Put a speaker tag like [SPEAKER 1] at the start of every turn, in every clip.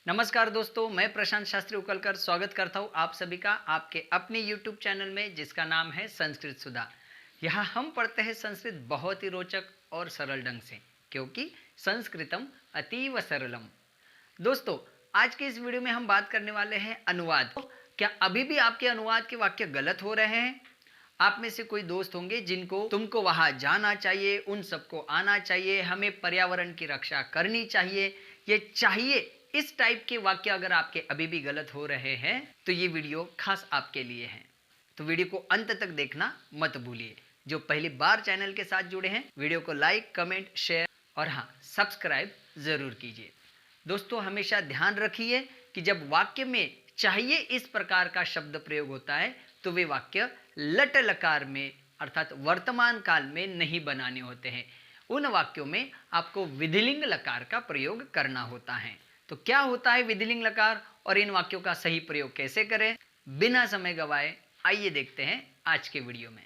[SPEAKER 1] नमस्कार दोस्तों, मैं प्रशांत शास्त्री उकलकर स्वागत करता हूँ आप सभी का आपके अपने YouTube चैनल में जिसका नाम है संस्कृत सुधा। यहाँ हम पढ़ते हैं संस्कृत बहुत ही रोचक और सरल ढंग से, क्योंकि संस्कृतम अतीव सरलम। दोस्तों, आज के इस वीडियो में हम बात करने वाले हैं अनुवाद। क्या अभी भी आपके अनुवाद के वाक्य गलत हो रहे हैं? आप में से कोई दोस्त होंगे जिनको तुमको वहां जाना चाहिए, उन सबको आना चाहिए, हमें पर्यावरण की रक्षा करनी चाहिए, ये चाहिए, इस टाइप के वाक्य अगर आपके अभी भी गलत हो रहे हैं तो ये वीडियो खास आपके लिए है। तो वीडियो को अंत तक देखना मत भूलिए। जो पहली बार चैनल के साथ जुड़े हैं, वीडियो को लाइक, कमेंट, शेयर और हाँ, सब्सक्राइब जरूर कीजिए। दोस्तों, हमेशा ध्यान रखिए कि जब वाक्य में चाहिए इस प्रकार का शब्द प्रयोग होता है तो वे वाक्य लट लकार में अर्थात वर्तमान काल में नहीं बनाने होते हैं। उन वाक्यों में आपको विधिलिंग लकार का प्रयोग करना होता है। तो क्या होता है विधिलिंग लकार और इन वाक्यों का सही प्रयोग कैसे करें, बिना समय गवाए आइए देखते हैं आज के वीडियो में।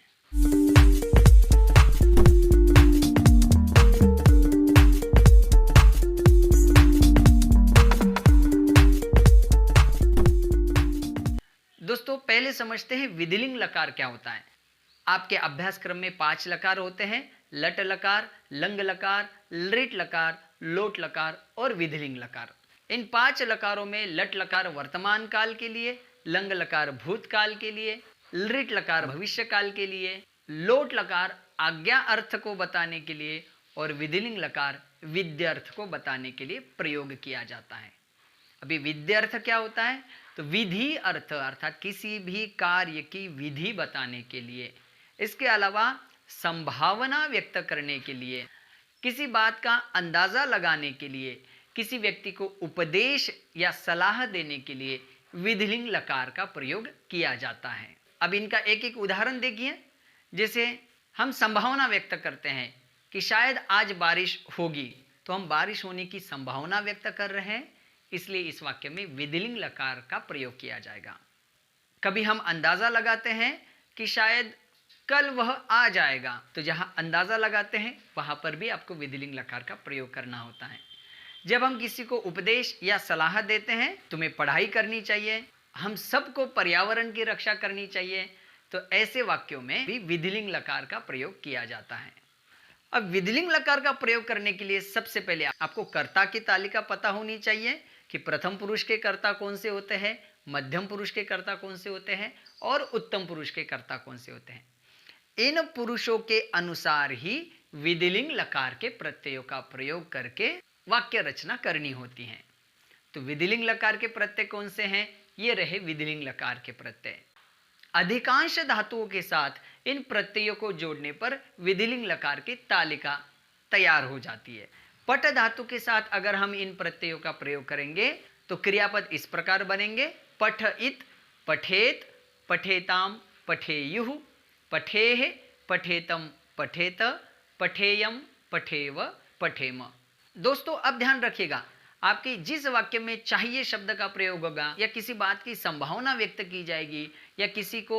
[SPEAKER 1] दोस्तों, पहले समझते हैं विधिलिंग लकार क्या होता है। आपके अभ्यासक्रम में 5 लकार होते हैं: लट लकार, लंग लकार, लृट लकार, लोट लकार और विधिलिंग लकार। इन 5 लकारों में लट लकार वर्तमान काल के लिए, लंग लकार भूतकाल के लिए, लृट लकार भविष्य काल के लिए, लोट लकार आज्ञा अर्थ को बताने के लिए और विधिलिंग लकार विध्यर्थ को बताने के लिए प्रयोग किया जाता है। अभी विध्यर्थ क्या होता है? तो विधि अर्थ अर्थात किसी भी कार्य की विधि बताने के लिए, इसके अलावा संभावना व्यक्त करने के लिए, किसी बात का अंदाजा लगाने के लिए, किसी व्यक्ति को उपदेश या सलाह देने के लिए विधिलिंग लकार का प्रयोग किया जाता है। अब इनका एक एक उदाहरण देखिए। जैसे हम संभावना व्यक्त करते हैं कि शायद आज बारिश होगी, तो हम बारिश होने की संभावना व्यक्त कर रहे हैं, इसलिए इस वाक्य में विधिलिंग लकार का प्रयोग किया जाएगा। कभी हम अंदाजा लगाते हैं कि शायद कल वह आ जाएगा, तो जहां अंदाजा लगाते हैं वहां पर भी आपको विधिलिंग लकार का प्रयोग करना होता है। जब हम किसी को उपदेश या सलाह देते हैं, तुम्हें पढ़ाई करनी चाहिए, हम सबको पर्यावरण की रक्षा करनी चाहिए, तो ऐसे वाक्यों में भी विधिलिंग लकार का प्रयोग किया जाता है। अब विधिलिंग लकार का प्रयोग करने के लिए सबसे पहले आपको कर्ता की तालिका पता होनी चाहिए कि प्रथम पुरुष के कर्ता कौन से होते हैं, मध्यम पुरुष के कर्ता कौन से होते हैं और उत्तम पुरुष के कर्ता कौन से होते हैं। इन पुरुषों के अनुसार ही विधिलिंग लकार के प्रत्ययों का प्रयोग करके वाक्य रचना करनी होती है। तो विधिलिंग लकार के प्रत्यय कौन से हैं? ये रहे विधिलिंग लकार के प्रत्यय। अधिकांश धातुओं के साथ इन प्रत्ययों को जोड़ने पर विधिलिंग लकार की तालिका तैयार हो जाती है। पट धातु के साथ अगर हम इन प्रत्ययों का प्रयोग करेंगे तो क्रियापद इस प्रकार बनेंगे: पठइत, पठेत, पठेताम, पठेयुः, पठेः, पठेतम, पठेत, पठेयम, पठेव, पठेम। दोस्तों, अब ध्यान रखिएगा, आपके जिस वाक्य में चाहिए शब्द का प्रयोग होगा या किसी बात की संभावना व्यक्त की जाएगी या किसी को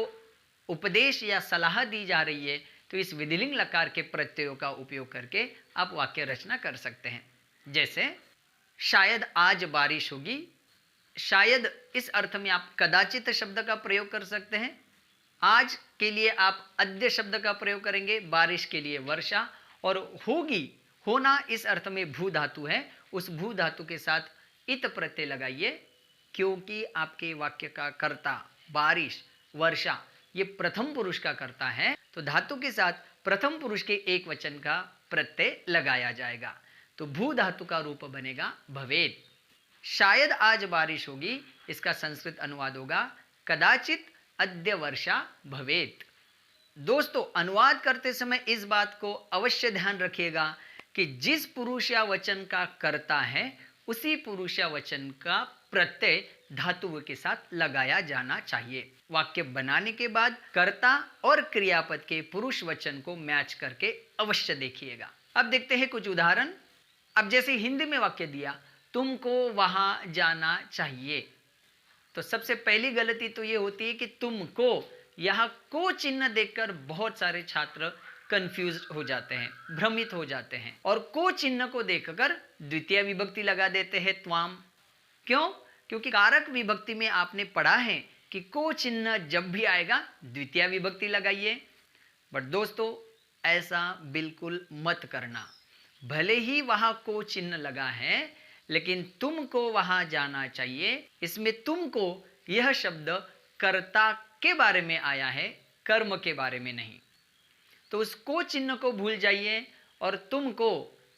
[SPEAKER 1] उपदेश या सलाह दी जा रही है, तो इस विधिलिंग लकार के प्रत्ययों का उपयोग करके आप वाक्य रचना कर सकते हैं। जैसे शायद आज बारिश होगी, शायद इस अर्थ में आप कदाचित शब्द का प्रयोग कर सकते हैं। आज के लिए आप अद्य शब्द का प्रयोग करेंगे, बारिश के लिए वर्षा, और होगी, होना इस अर्थ में भू धातु है, उस भू धातु के साथ इत प्रत्यय लगाइए, क्योंकि आपके वाक्य का कर्ता बारिश, वर्षा ये प्रथम पुरुष का कर्ता है, तो धातु के साथ प्रथम पुरुष के एक वचन का प्रत्यय लगाया जाएगा। तो भू धातु का रूप बनेगा भवेत। शायद आज बारिश होगी, इसका संस्कृत अनुवाद होगा कदाचित अद्य वर्षा भवेत। दोस्तों, अनुवाद करते समय इस बात को अवश्य ध्यान रखिएगा कि जिस पुरुष या वचन का कर्ता है उसी पुरुष या वचन का प्रत्यय धातु के साथ लगाया जाना चाहिए। वाक्य बनाने के बाद कर्ता और क्रियापद के पुरुष वचन को मैच करके अवश्य देखिएगा। अब देखते हैं कुछ उदाहरण। अब जैसे हिंदी में वाक्य दिया, तुमको वहां जाना चाहिए, तो सबसे पहली गलती तो ये होती है कि तुमको, यहाँ को चिन्ह देखकर बहुत सारे छात्र कंफ्यूज हो जाते हैं, भ्रमित हो जाते हैं और को चिन्ह को देखकर द्वितीय विभक्ति लगा देते हैं त्वाम, क्यों? क्योंकि कारक विभक्ति में आपने पढ़ा है कि को चिन्ह जब भी आएगा द्वितीय विभक्ति लगाइए। बट दोस्तों ऐसा बिल्कुल मत करना। भले ही वहां को चिन्ह लगा है लेकिन तुमको वहां जाना चाहिए। इसमें तुमको यह शब्द कर्ता के बारे में आया है, कर्म के बारे में नहीं। तो उस को चिन्ह को भूल जाइए और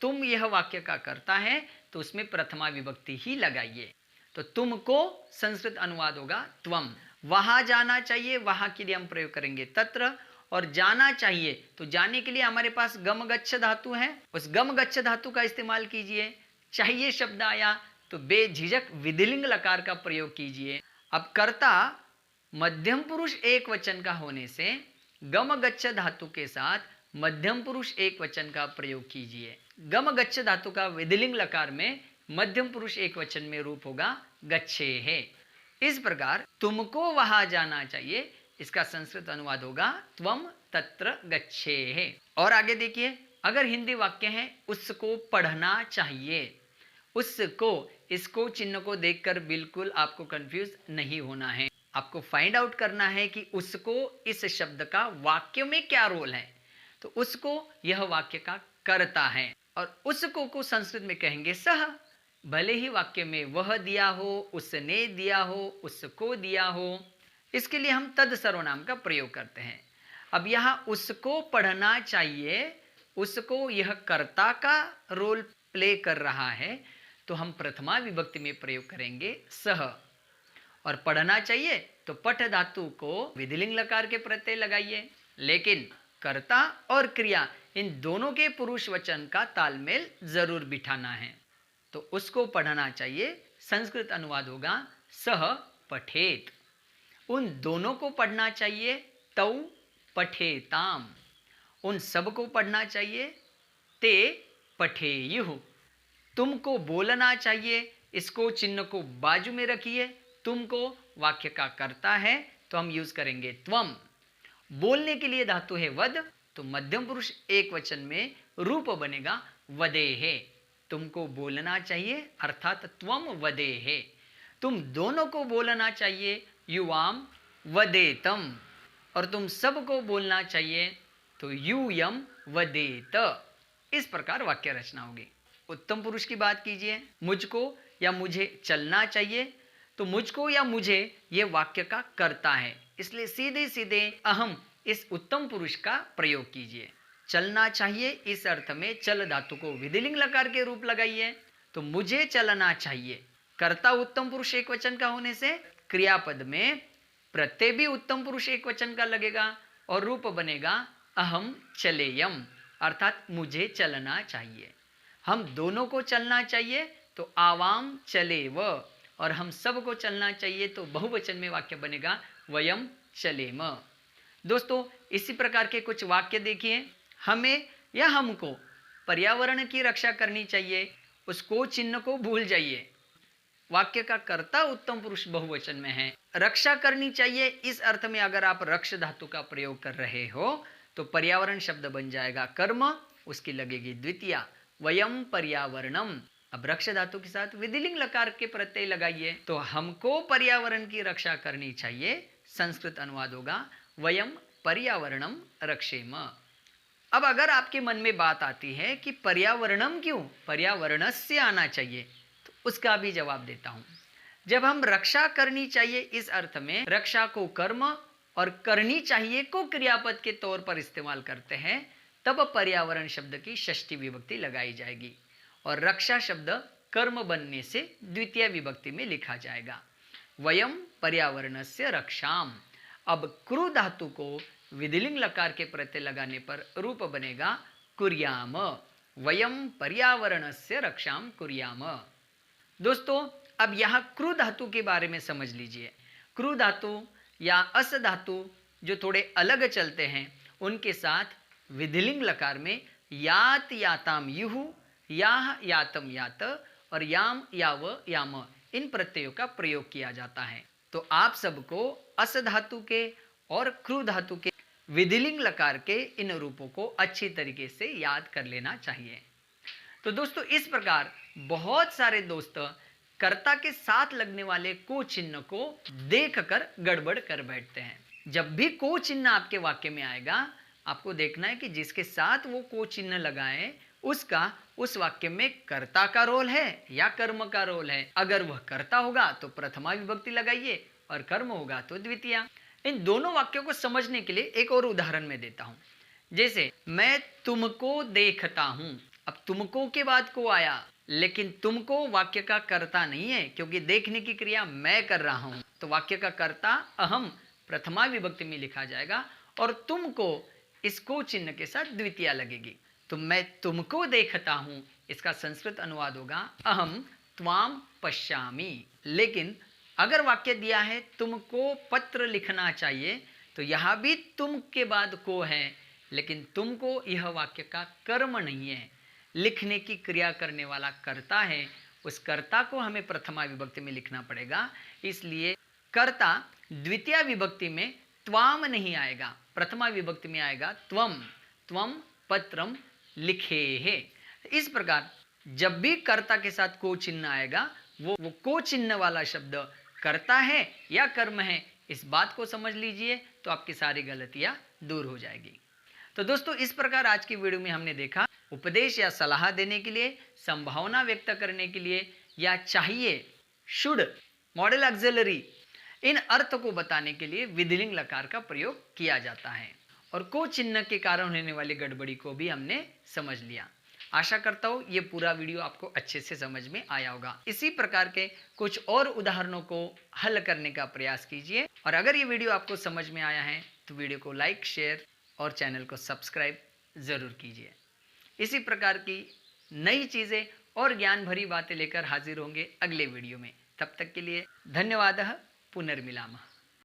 [SPEAKER 1] तुम यह वाक्य का कर्ता है तो उसमें प्रथमा विभक्ति ही लगाइए। तो तुमको संस्कृत अनुवाद होगा त्वम। वहां जाना चाहिए, वहां के लिए हम प्रयोग करेंगे तत्र। और जाना चाहिए तो जाने के लिए हमारे पास गम गच्छ धातु है, उस गम गच्छ धातु का इस्तेमाल कीजिए। चाहिए शब्द आया तो बेझिझक विधिलिंग लकार का प्रयोग कीजिए। अब कर्ता मध्यम पुरुष एक वचन का होने से गम गच्छ धातु के साथ मध्यम पुरुष एक वचन का प्रयोग कीजिए। गम गच्छ धातु का विधिलिंग लकार में मध्यम पुरुष एक वचन में रूप होगा गच्छे है। इस प्रकार तुमको वहां जाना चाहिए, इसका संस्कृत अनुवाद होगा त्वम तत्र गच्छे है। और आगे देखिए, अगर हिंदी वाक्य है उसको पढ़ना चाहिए। उसको, इसको चिन्ह को देखकर बिल्कुल आपको कंफ्यूज नहीं होना है। आपको फाइंड आउट करना है कि उसको इस शब्द का वाक्य में क्या रोल है। तो उसको यह वाक्य का कर्ता है और उसको को संस्कृत में कहेंगे सह। भले ही वाक्य में वह दिया हो, उसने दिया हो, उसको दिया हो, इसके लिए हम तद सर्वनाम का प्रयोग करते हैं। अब यहाँ उसको पढ़ना चाहिए, उसको यह कर्ता का रोल प्ले कर रहा है तो हम प्रथमा विभक्ति में प्रयोग करेंगे सह। और पढ़ना चाहिए तो पठ धातु को विधिलिंग लकार के प्रत्यय लगाइए। लेकिन कर्ता और क्रिया इन दोनों के पुरुष वचन का तालमेल जरूर बिठाना है। तो उसको पढ़ना चाहिए, संस्कृत अनुवाद होगा सह पठेत। उन दोनों को पढ़ना चाहिए, तौ पठेताम। उन सब को पढ़ना चाहिए, ते पठेयुः। तुमको बोलना चाहिए, इसको चिन्ह को बाजू में रखिए। तुमको वाक्य का कर्ता है तो हम यूज करेंगे त्वम। बोलने के लिए धातु है वद, तो मध्यम पुरुष एक वचन में रूप बनेगा वदेहे। तुमको बोलना चाहिए अर्थात त्वम वदेहे। तुम दोनों को बोलना चाहिए, युवाम वदेतम। और तुम सबको बोलना चाहिए तो यूयम वदेत। इस प्रकार वाक्य रचना होगी। उत्तम पुरुष की बात कीजिए, मुझको या मुझे चलना चाहिए, तो मुझको या मुझे ये वाक्य का कर्ता है, इसलिए सीधे सीधे अहम इस उत्तम पुरुष का प्रयोग कीजिए। चलना चाहिए इस अर्थ में चल धातु को विधिलिंग लकार के रूप लगाइए। तो मुझे चलना चाहिए, कर्ता उत्तम पुरुष एक वचन का होने से क्रियापद में प्रत्यय भी उत्तम पुरुष एक वचन का लगेगा और रूप बनेगा अहम चलेयम, अर्थात मुझे चलना चाहिए। हम दोनों को चलना चाहिए तो आवाम चलेव, और हम सब को चलना चाहिए तो बहुवचन में वाक्य बनेगा वयम चलेम। दोस्तों इसी प्रकार के कुछ वाक्य देखिए। हमें या हमको पर्यावरण की रक्षा करनी चाहिए, उसको चिन्ह को भूल जाइए। वाक्य का कर्ता उत्तम पुरुष बहुवचन में है। रक्षा करनी चाहिए इस अर्थ में अगर आप रक्ष धातु का प्रयोग कर रहे हो तो पर्यावरण शब्द बन जाएगा कर्म, उसकी लगेगी द्वितीया वयम पर्यावरणम। अब रक्ष धातु के साथ विधिलिंग लकार के प्रत्यय लगाइए तो हमको पर्यावरण की रक्षा करनी चाहिए। संस्कृत अनुवाद होगा वयम पर्यावरणम रक्षेम। अब अगर आपके मन में बात आती है कि पर्यावरणम क्यों, पर्यावरणस्य आना चाहिए, तो उसका भी जवाब देता हूं। जब हम रक्षा करनी चाहिए इस अर्थ में रक्षा को कर्म और करनी चाहिए को क्रियापद के तौर पर इस्तेमाल करते हैं, तब पर्यावरण शब्द की षष्ठी विभक्ति लगाई जाएगी और रक्षा शब्द कर्म बनने से द्वितीय विभक्ति में लिखा जाएगा वयम पर्यावरणस्य रक्षाम। अब क्रू धातु को विधिलिंग लकार के प्रत्यय लगाने पर रूप बनेगा कुर्याम, वयम पर्यावरणस्य रक्षाम कुर्याम। दोस्तों अब यहाँ क्रू धातु के बारे में समझ लीजिए। क्रू धातु या अस धातु जो थोड़े अलग चलते हैं उनके साथ विधिलिंग लकार में यात याताम युहु, याह यातम यात और याम याव याम इन प्रत्ययों का प्रयोग किया जाता है। तो आप सबको अस धातु के और क्रू धातु के विधिलिंग लकार के इन रूपों को अच्छी तरीके से याद कर लेना चाहिए। तो दोस्तों इस प्रकार बहुत सारे दोस्त कर्ता के साथ लगने वाले को चिन्ह को देखकर गड़बड़ कर बैठते हैं। जब भी को चिन्ह आपके वाक्य में आएगा, आपको देखना है कि जिसके साथ वो को चिन्ह लगाएं उसका उस वाक्य में कर्ता का रोल है या कर्म का रोल है। अगर वह कर्ता होगा तो प्रथमा विभक्ति लगाइए और कर्म होगा तो द्वितीया। इन दोनों वाक्यों को समझने के लिए एक और उदाहरण मैं देता हूं। जैसे मैं तुमको देखता हूं। अब तुमको के बाद को आया, लेकिन तुमको वाक्य का कर्ता नहीं है क्योंकि देखने की क्रिया मैं कर रहा हूं। तो वाक्य का कर्ता अहम प्रथमा विभक्ति में लिखा जाएगा और तुमको इसको चिन्ह के साथ द्वितीया लगेगी। तो मैं तुमको देखता हूं, इसका संस्कृत अनुवाद होगा अहम त्वाम पश्यामि। लेकिन अगर वाक्य दिया है तुमको पत्र लिखना चाहिए, तो यहां भी तुम के बाद को है, लेकिन तुमको यह वाक्य का कर्म नहीं है, लिखने की क्रिया करने वाला कर्ता है। उस कर्ता को हमें प्रथमा विभक्ति में लिखना पड़ेगा। इसलिए कर्ता द्वितीय विभक्ति में त्वाम नहीं आएगा, प्रथमा विभक्ति में आएगा त्वम। त्वम पत्रम लिखे है। इस प्रकार जब भी कर्ता के साथ को चिन्ह आएगा, वो को चिन्ह वाला शब्द कर्ता है या कर्म है, इस बात को समझ लीजिए तो आपकी सारी गलतियां दूर हो जाएगी। तो दोस्तों, इस प्रकार आज की वीडियो में हमने देखा उपदेश या सलाह देने के लिए, संभावना व्यक्त करने के लिए या चाहिए, शुड, मॉडल ऑक्सिलरी, इन अर्थ को बताने के लिए विधिलिंग लकार का प्रयोग किया जाता है। और को चिन्ह के कारण होने वाली गड़बड़ी को भी हमने समझ लिया। आशा करता हूँ ये पूरा वीडियो आपको अच्छे से समझ में आया होगा। इसी प्रकार के कुछ और उदाहरणों को हल करने का प्रयास कीजिए। और अगर ये वीडियो आपको समझ में आया है तो वीडियो को लाइक, शेयर और चैनल को सब्सक्राइब ज़रूर कीजिए। इसी प्रकार की नई चीज़ें और ज्ञान भरी बातें लेकर हाजिर होंगे अगले वीडियो में। तब तक के लिए धन्यवाद। पुनर्मिलामः।